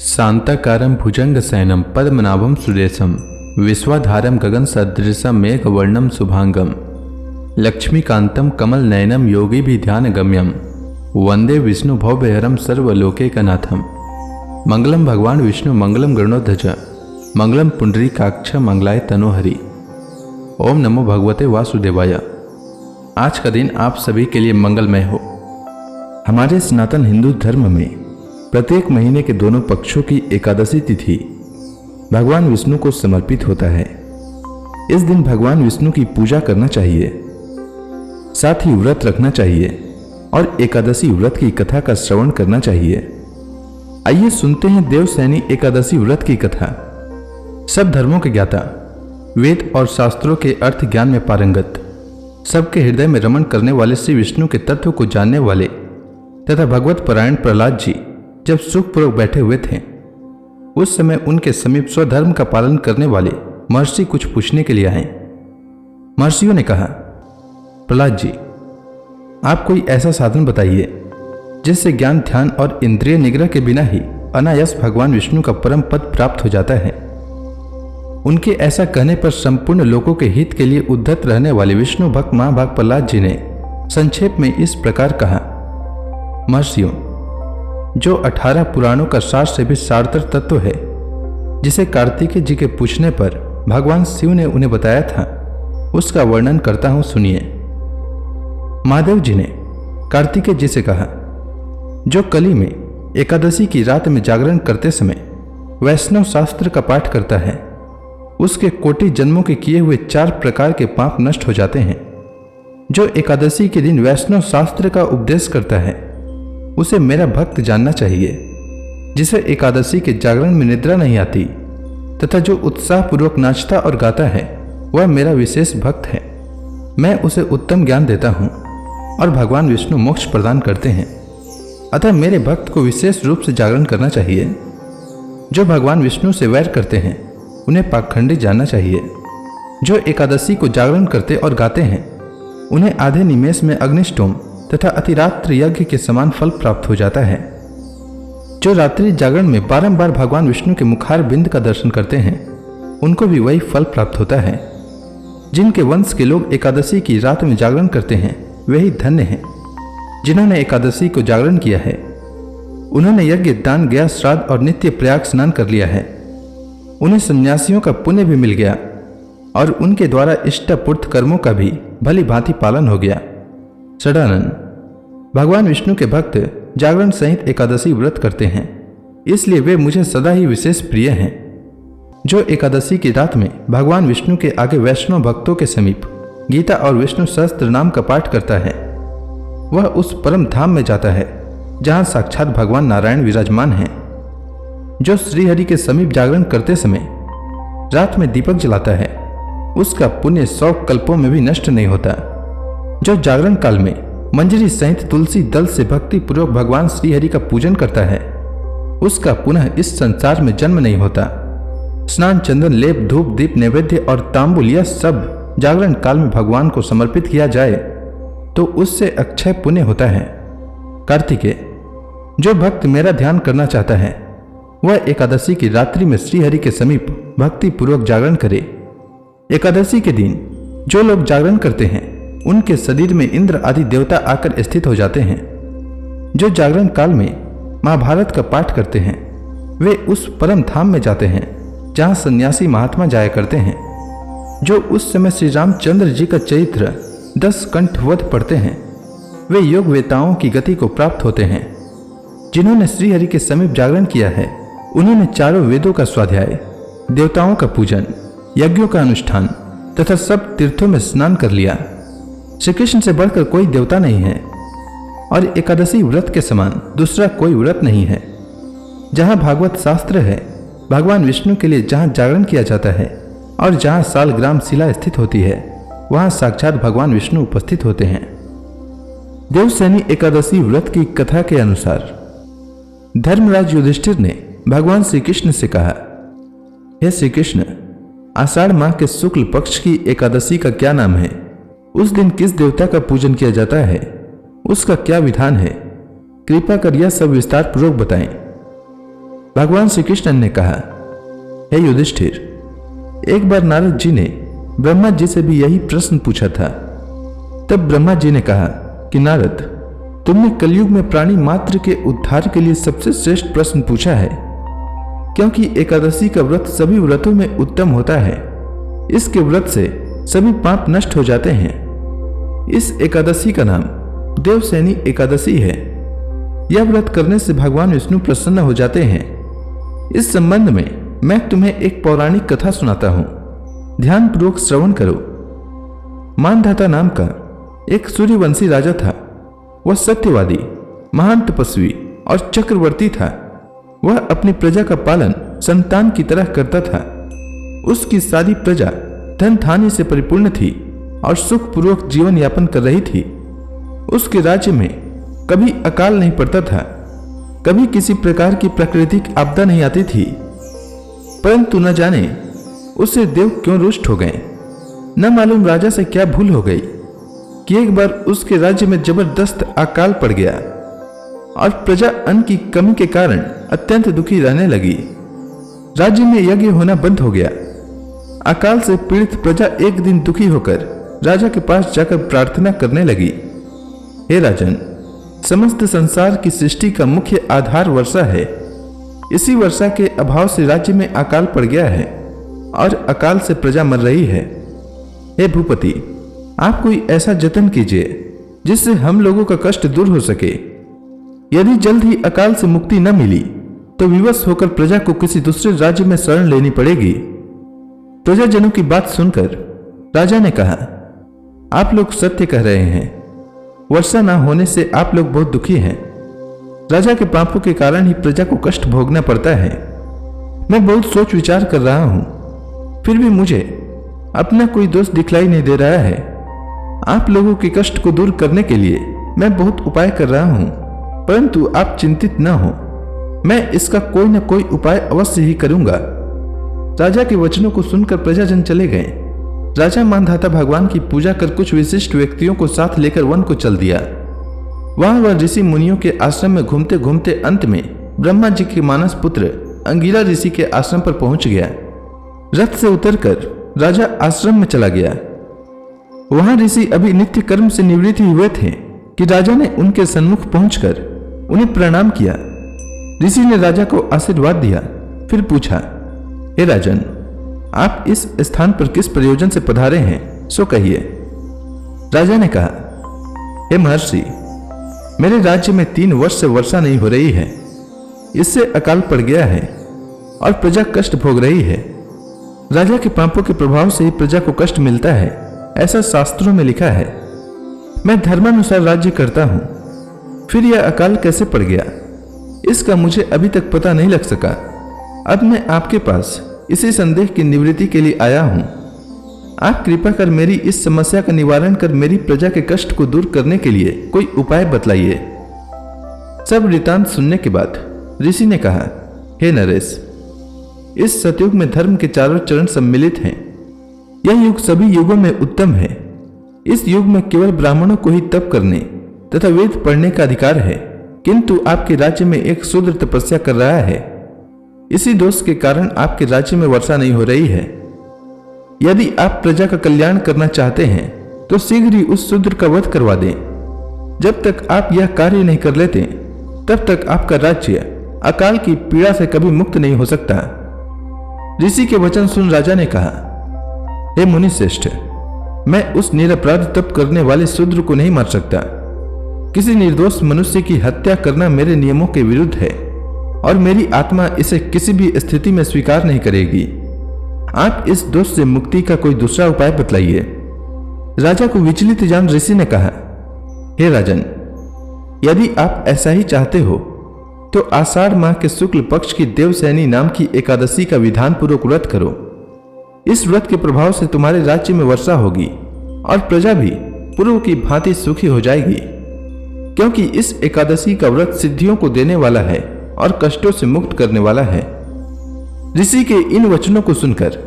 शांताकारं भुजंगशयनं पद्मनाभं सुरेशं विश्वाधारं गगनसदृशं मेघवर्णं शुभांगं लक्ष्मीकान्तं कमलनयनं योगिभिर्ध्यानगम्यं वंदे विष्णु भवभयहरं सर्वलोकैकनाथं। मंगलम भगवान विष्णु मंगलम गरुड़ध्वज मंगलम पुंडरीकाक्ष मंगलाय तनोहरि। ओम नमो भगवते वासुदेवाय। आज का दिन आप सभी के लिए मंगलमय हो। हमारे सनातन हिंदू धर्म में प्रत्येक महीने के दोनों पक्षों की एकादशी तिथि भगवान विष्णु को समर्पित होता है। इस दिन भगवान विष्णु की पूजा करना चाहिए, साथ ही व्रत रखना चाहिए और एकादशी व्रत की कथा का श्रवण करना चाहिए। आइए सुनते हैं देवसैनी एकादशी व्रत की कथा। सब धर्मों के ज्ञाता, वेद और शास्त्रों के अर्थ ज्ञान में पारंगत, सबके हृदय में रमण करने वाले श्री विष्णु के तत्व को जानने वाले तथा भगवत परायण प्रहलाद जी जब सुखपूर्वक बैठे हुए थे, उस समय उनके समीप स्वधर्म का पालन करने वाले महर्षि कुछ पूछने के लिए आए। महर्षियों ने कहा, प्रहलाद जी, आप कोई ऐसा साधन बताइए जिससे ज्ञान, ध्यान और इंद्रिय निग्रह के बिना ही अनायास भगवान विष्णु का परम पद प्राप्त हो जाता है। उनके ऐसा कहने पर संपूर्ण लोगों के हित के लिए उद्धत रहने वाले विष्णु भक्त महाभाग प्रहलाद जी ने संक्षेप में इस प्रकार कहा, महर्षियों, जो 18 पुराणों का सार से भी सारतर तत्व है, जिसे कार्तिकेय जी के पूछने पर भगवान शिव ने उन्हें बताया था, उसका वर्णन करता हूं, सुनिए। महादेव जी ने कार्तिकेय जी से कहा, जो कली में एकादशी की रात में जागरण करते समय वैष्णव शास्त्र का पाठ करता है, उसके कोटि जन्मों के किए हुए 4 प्रकार के पाप नष्ट हो जाते हैं। जो एकादशी के दिन वैष्णव शास्त्र का उपदेश करता है, उसे मेरा भक्त जानना चाहिए। जिसे एकादशी के जागरण में निद्रा नहीं आती तथा जो उत्साह पूर्वक नाचता और गाता है, वह मेरा विशेष भक्त है। मैं उसे उत्तम ज्ञान देता हूँ और भगवान विष्णु मोक्ष प्रदान करते हैं। अतः मेरे भक्त को विशेष रूप से जागरण करना चाहिए। जो भगवान विष्णु से वैर करते हैं, उन्हें पाखंडी जानना चाहिए। जो एकादशी को जागरण करते और गाते हैं, उन्हें आधे निमेष में अग्निष्टोम तथा अतिरात्र यज्ञ के समान फल प्राप्त हो जाता है। जो रात्रि जागरण में बारंबार भगवान विष्णु के मुखार बिंद का दर्शन करते हैं, उनको भी वही फल प्राप्त होता है। जिनके वंश के लोग एकादशी की रात में जागरण करते हैं, वे ही धन्य हैं। जिन्होंने एकादशी को जागरण किया है, उन्होंने यज्ञ, दान, गया, श्राद्ध और नित्य प्रयाग स्नान कर लिया है। उन्हें सन्यासियों का पुण्य भी मिल गया और उनके द्वारा इष्टपूर्त कर्मों का भी भली भांति पालन हो गया। षडानन, भगवान विष्णु के भक्त जागरण सहित एकादशी व्रत करते हैं, इसलिए वे मुझे सदा ही विशेष प्रिय हैं। जो एकादशी की रात में भगवान विष्णु के आगे वैष्णव भक्तों के समीप गीता और विष्णु सहस्त्र नाम का पाठ करता है, वह उस परम धाम में जाता है जहां साक्षात भगवान नारायण विराजमान हैं। जो श्रीहरि के समीप जागरण करते समय रात में दीपक जलाता है, उसका पुण्य 100 कल्पों में भी नष्ट नहीं होता। जो जागरण काल में मंजरी सहित तुलसी दल से भक्ति पूर्वक भगवान श्रीहरि का पूजन करता है, उसका पुनः इस संसार में जन्म नहीं होता। स्नान, चंदन, लेप, धूप, दीप, नैवेद्य और तांबुल, यह सब जागरण काल में भगवान को समर्पित किया जाए तो उससे अक्षय पुण्य होता है। कार्तिकेय, जो भक्त मेरा ध्यान करना चाहता है, वह एकादशी की रात्रि में श्रीहरि के समीप भक्ति पूर्वक जागरण करे। एकादशी के दिन जो लोग जागरण करते हैं, उनके शरीर में इंद्र आदि देवता आकर स्थित हो जाते हैं। जो जागरण काल में महाभारत का पाठ करते हैं, वे उस परम धाम में जाते हैं जहां सन्यासी महात्मा जाया करते हैं। जो उस समय श्री रामचंद्र जी का चरित्र 10 कंठवध पढ़ते हैं, वे योग वेताओं की गति को प्राप्त होते हैं। जिन्होंने श्रीहरि के समीप जागरण किया है, उन्होंने चारों वेदों का स्वाध्याय, देवताओं का पूजन, यज्ञों का अनुष्ठान तथा सब तीर्थों में स्नान कर लिया। श्री कृष्ण से बढ़कर कोई देवता नहीं है और एकादशी व्रत के समान दूसरा कोई व्रत नहीं है। जहां भागवत शास्त्र है, भगवान विष्णु के लिए जहां जागरण किया जाता है और जहां सालग्राम शिला स्थित होती है, वहां साक्षात भगवान विष्णु उपस्थित होते हैं। देवसैनी एकादशी व्रत की कथा के अनुसार धर्मराज युधिष्ठिर ने भगवान श्री कृष्ण से कहा, हे श्री कृष्ण, आषाढ़ माह के शुक्ल पक्ष की एकादशी का क्या नाम है? उस दिन किस देवता का पूजन किया जाता है? उसका क्या विधान है? कृपा कर यह सब विस्तार पूर्वक बताएं। भगवान श्री कृष्ण ने कहा, हे युधिष्ठिर, एक बार नारद जी ने ब्रह्मा जी से भी यही प्रश्न पूछा था। तब ब्रह्मा जी ने कहा कि नारद, तुमने कलयुग में प्राणी मात्र के उद्धार के लिए सबसे श्रेष्ठ प्रश्न पूछा है, क्योंकि एकादशी का व्रत सभी व्रतों में उत्तम होता है। इसके व्रत से सभी पाप नष्ट हो जाते हैं। इस एकादशी का नाम देवसैनी एकादशी है। यह व्रत करने से भगवान विष्णु प्रसन्न हो जाते हैं। इस संबंध में मैं तुम्हें एक पौराणिक कथा सुनाता हूं, ध्यानपूर्वक श्रवण करो। मानधाता नाम का एक सूर्यवंशी राजा था। वह सत्यवादी, महान तपस्वी और चक्रवर्ती था। वह अपनी प्रजा का पालन संतान की तरह करता था। उसकी सारी प्रजा धन धान्य से परिपूर्ण थी और सुखपूर्वक जीवन यापन कर रही थी। उसके राज्य में कभी अकाल नहीं पड़ता था, कभी किसी प्रकार की प्राकृतिक आपदा नहीं आती थी। परंतु न जाने उससे देव क्यों रुष्ट हो गए। न मालूम राजा से क्या भूल हो गई कि एक बार उसके राज्य में जबरदस्त अकाल पड़ गया और प्रजा अन्न की कमी के कारण अत्यंत दुखी रहने लगी। राज्य में यज्ञ होना बंद हो गया। अकाल से पीड़ित प्रजा एक दिन दुखी होकर राजा के पास जाकर प्रार्थना करने लगी, हे राजन, समस्त संसार की सृष्टि का मुख्य आधार वर्षा है। इसी वर्षा के अभाव से राज्य में अकाल पड़ गया है और अकाल से प्रजा मर रही है। हे भूपति, आप कोई ऐसा जतन कीजिए जिससे हम लोगों का कष्ट दूर हो सके। यदि जल्द ही अकाल से मुक्ति न मिली तो विवश होकर प्रजा को किसी दूसरे राज्य में शरण लेनी पड़ेगी। प्रजाजनों की बात सुनकर राजा ने कहा, आप लोग सत्य कह रहे हैं। वर्षा न होने से आप लोग बहुत दुखी हैं। राजा के पापों के कारण ही प्रजा को कष्ट भोगना पड़ता है। मैं बहुत सोच विचार कर रहा हूं, फिर भी मुझे अपना कोई दोष दिखलाई नहीं दे रहा है। आप लोगों के कष्ट को दूर करने के लिए मैं बहुत उपाय कर रहा हूं, परंतु आप चिंतित न हो, मैं इसका कोई न कोई उपाय अवश्य ही करूंगा। राजा के वचनों को सुनकर प्रजाजन चले गए। राजा मानधाता भगवान की पूजा कर कुछ विशिष्ट व्यक्तियों को साथ लेकर वन को चल दिया। वहां वह ऋषि मुनियों के आश्रम में घूमते घूमते अंत में ब्रह्मा जी के मानस पुत्र अंगिरा ऋषि के आश्रम पर पहुंच गया। रथ से उतरकर राजा आश्रम में चला गया। वहां ऋषि अभी नित्य कर्म से निवृत्त हुए थे कि राजा ने उनके सन्मुख पहुंचकर उन्हें प्रणाम किया। ऋषि ने राजा को आशीर्वाद दिया, फिर पूछा, हे राजन, आप इस स्थान पर किस प्रयोजन से पधारे हैं, सो कहिए। राजा ने कहा, हे महर्षि, मेरे राज्य में 3 वर्ष से वर्षा नहीं हो रही है। इससे अकाल पड़ गया है और प्रजा कष्ट भोग रही है। राजा के पापों के प्रभाव से ही प्रजा को कष्ट मिलता है, ऐसा शास्त्रों में लिखा है। मैं धर्मानुसार राज्य करता हूं, फिर यह अकाल कैसे पड़ गया, इसका मुझे अभी तक पता नहीं लग सका। अब मैं आपके पास इसी संदेह की निवृत्ति के लिए आया हूं। आप कृपा कर मेरी इस समस्या का निवारण कर मेरी प्रजा के कष्ट को दूर करने के लिए कोई उपाय बतलाइए। सब वृतांत सुनने के बाद ऋषि ने कहा, हे नरेश, इस सतयुग में धर्म के चारों चरण सम्मिलित हैं। यह युग सभी युगों में उत्तम है। इस युग में केवल ब्राह्मणों को ही तप करने तथा वेद पढ़ने का अधिकार है, किंतु आपके राज्य में एक शूद्र तपस्या कर रहा है। इसी दोष के कारण आपके राज्य में वर्षा नहीं हो रही है। यदि आप प्रजा का कल्याण करना चाहते हैं तो शीघ्र ही उस शूद्र का वध करवा दें। जब तक आप यह कार्य नहीं कर लेते तब तक आपका राज्य अकाल की पीड़ा से कभी मुक्त नहीं हो सकता। ऋषि के वचन सुन राजा ने कहा, हे मुनि श्रेष्ठ, मैं उस निरपराध तप करने वाले शूद्र को नहीं मार सकता। किसी निर्दोष मनुष्य की हत्या करना मेरे नियमों के विरुद्ध है और मेरी आत्मा इसे किसी भी स्थिति में स्वीकार नहीं करेगी। आप इस दोष से मुक्ति का कोई दूसरा उपाय बतलाइए। राजा को विचलित जान ऋषि ने कहा, हे राजन, यदि आप ऐसा ही चाहते हो तो आषाढ़ माह के शुक्ल पक्ष की देवसैनी नाम की एकादशी का विधान पूर्वक व्रत करो। इस व्रत के प्रभाव से तुम्हारे राज्य में वर्षा होगी और प्रजा भी पूर्व की भांति सुखी हो जाएगी, क्योंकि इस एकादशी का व्रत सिद्धियों को देने वाला है और कष्टों से मुक्त करने वाला है। ऋषि के इन वचनों को सुनकर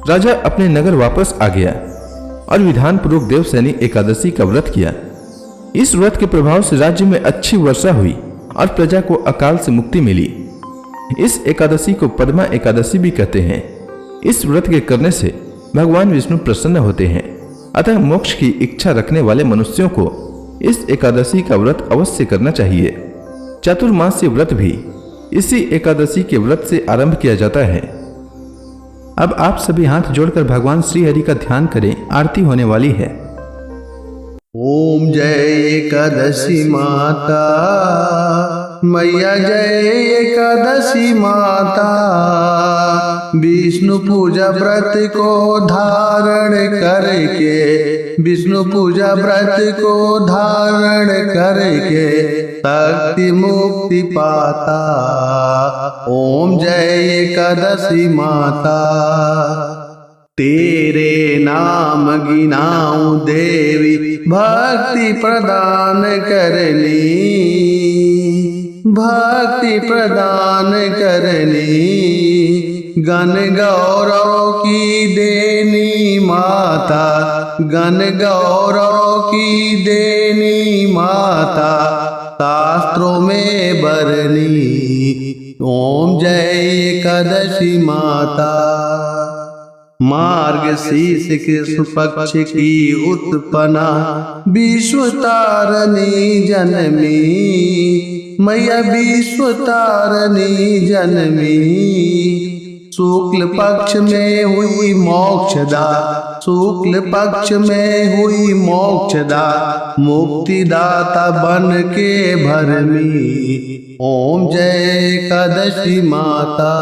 राजा अपने नगर वापस आ गया और विधान पूर्वक देवसैनी एकादशी का व्रत किया। इस व्रत के प्रभाव से राज्य में अच्छी वर्षा हुई और प्रजा को अकाल से मुक्ति मिली। इस एकादशी को पद्मा एकादशी भी कहते हैं। इस व्रत के करने से भगवान विष्णु प्रसन्न होते हैं। अतः मोक्ष की इच्छा रखने वाले मनुष्यों को इस एकादशी का व्रत अवश्य करना चाहिए। चातुर्मास्य व्रत भी इसी एकादशी के व्रत से आरंभ किया जाता है। अब आप सभी हाथ जोड़कर भगवान श्री हरि का ध्यान करें, आरती होने वाली है। ओम जय एकादशी माता, मैया जय एकादशी माता। विष्णु पूजा व्रत को धारण करके, विष्णु पूजा व्रत को धारण करके शक्ति मुक्ति पाता। ओम जय एकादशी माता। तेरे नाम गिनाऊं देवी, भक्ति प्रदान करनी, भक्ति प्रदान करनी। गण गौरव की देनी माता, गण गौरव की देनी माता, शास्त्रों में बरनी। ओम जय एकादशी माता। मार्गशीर्ष कृष्ण पक्ष की उत्पन्ना, विश्व तारणी जन्मी, मैया विश्व तारणी जन्मी। शुक्ल पक्ष में हुई मोक्षदा, शुक्ल पक्ष में हुई मोक्षदा, मुक्तिदाता बन के भरमी। ओम जय एकादशी माता।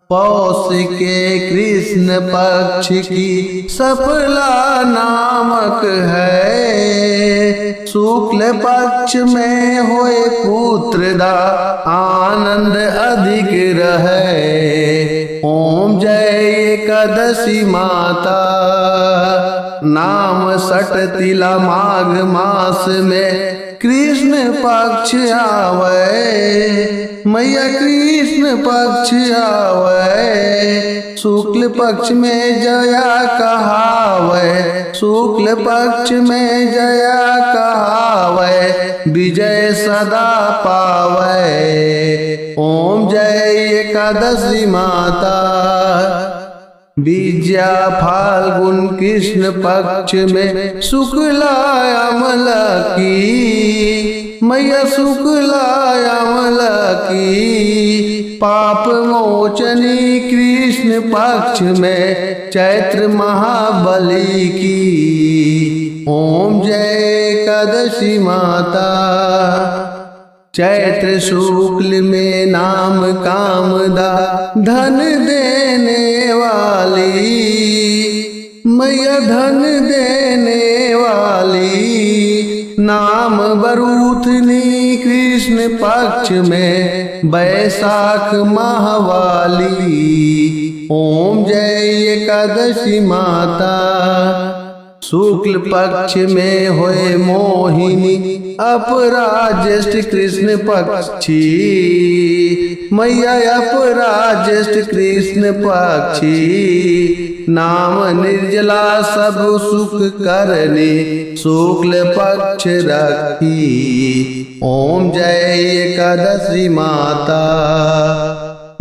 पौष के कृष्ण पक्ष की सफला नामक है, शुक्ल पक्ष में होए पुत्रदा, आनंद अधिक रहे। ओम जय एकादशी माता। नाम सटतिला माघ मास में कृष्ण पक्ष आवे, मैया कृष्ण पक्ष आवे। शुक्ल पक्ष में जया कहावे, शुक्ल पक्ष में जया कहावे, विजय सदा पावे। ओम जय एकादशी माता। विद्या फाल्गुन कृष्ण पक्ष में शुक्ला अमला की, मैया शुक्ला अमला की। पाप मोचनी कृष्ण पक्ष में चैत्र महाबली की। ओम जय एकादशी माता। चैत्र शुक्ल में नाम कामदा, धन देने वाली, मैया धन देने वाली। नाम बरूथनी कृष्ण पक्ष में बैसाख माहवाली। ओम जय एकादशी माता। शुक्ल पक्ष में होए मोहिनी, अपराज्येष्ठ कृष्ण पक्षी, मैया अपराज्येष्ठ कृष्ण पक्षी। नाम निर्जला सब सुख करने, शुक्ल पक्ष रखी। ओम जय एकादशी माता।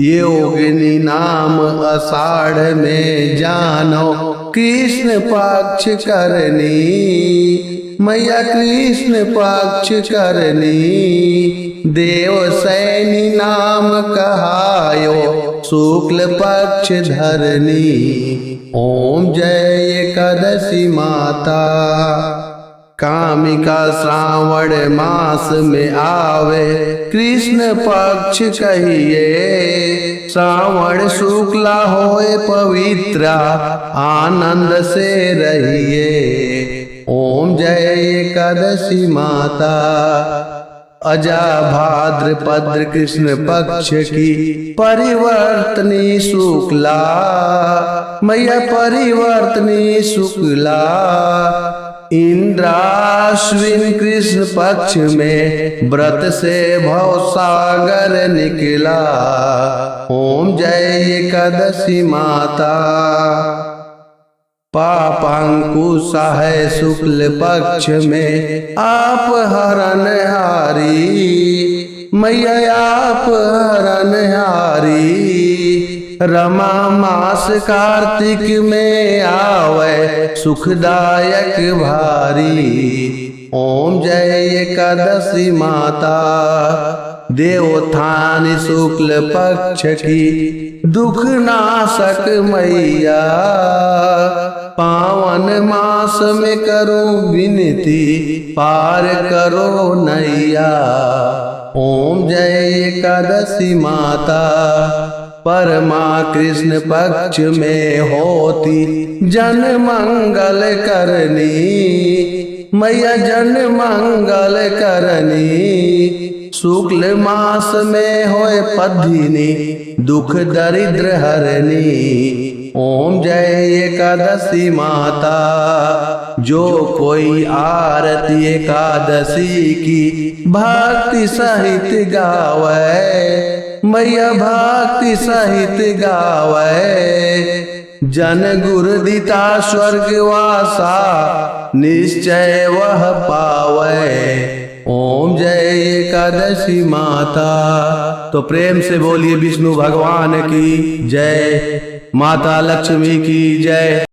योगिनी नाम आषाढ़ में जानो, कृष्ण पक्ष करनी, मैया कृष्ण पक्ष करनी। देवसैनी नाम कहायो, शुक्ल पक्ष धरनी। ओम जय एकादशी माता। कामिका श्रावण मास में आवे, कृष्ण पक्ष कहिए। श्रावण शुक्ला होए पवित्रा, आनंद से रहिए। ओम जय एकादशी माता। अजा भाद्रपद कृष्ण पक्ष की परिवर्तनी शुक्ला, मैया परिवर्तनी शुक्ला। इंद्राश्विन कृष्ण पक्ष में व्रत से भवसागर निकला। ओम जय एकादशी माता। पापांकुश है शुक्ल पक्ष में आप हरण हारी, मैया आप हरनहारी। रमा मास कार्तिक में आवे सुखदायक भारी। ओम जय एकादशी माता देवोत्थान शुक्ल पक्ष की दुख नाशक मैया। पावन मास में करो विनती पार करो नैया। ओम जय एकादशी माता परमा कृष्ण पक्ष में होती जन मंगल करनी। मैया जन मंगल करनी। शुक्ल मास में होए पद्धिनी दुख दरिद्र हरनी। ओम जय एकादशी माता जो कोई आरती एकादशी की भक्ति सहित गावे। मैया भक्ति सहित गावे। जन गुरु दिता स्वर्गवासा निश्चय वह पावे। ओम जय एकादशी माता। तो प्रेम से बोलिए विष्णु भगवान की जय, माता लक्ष्मी की जय।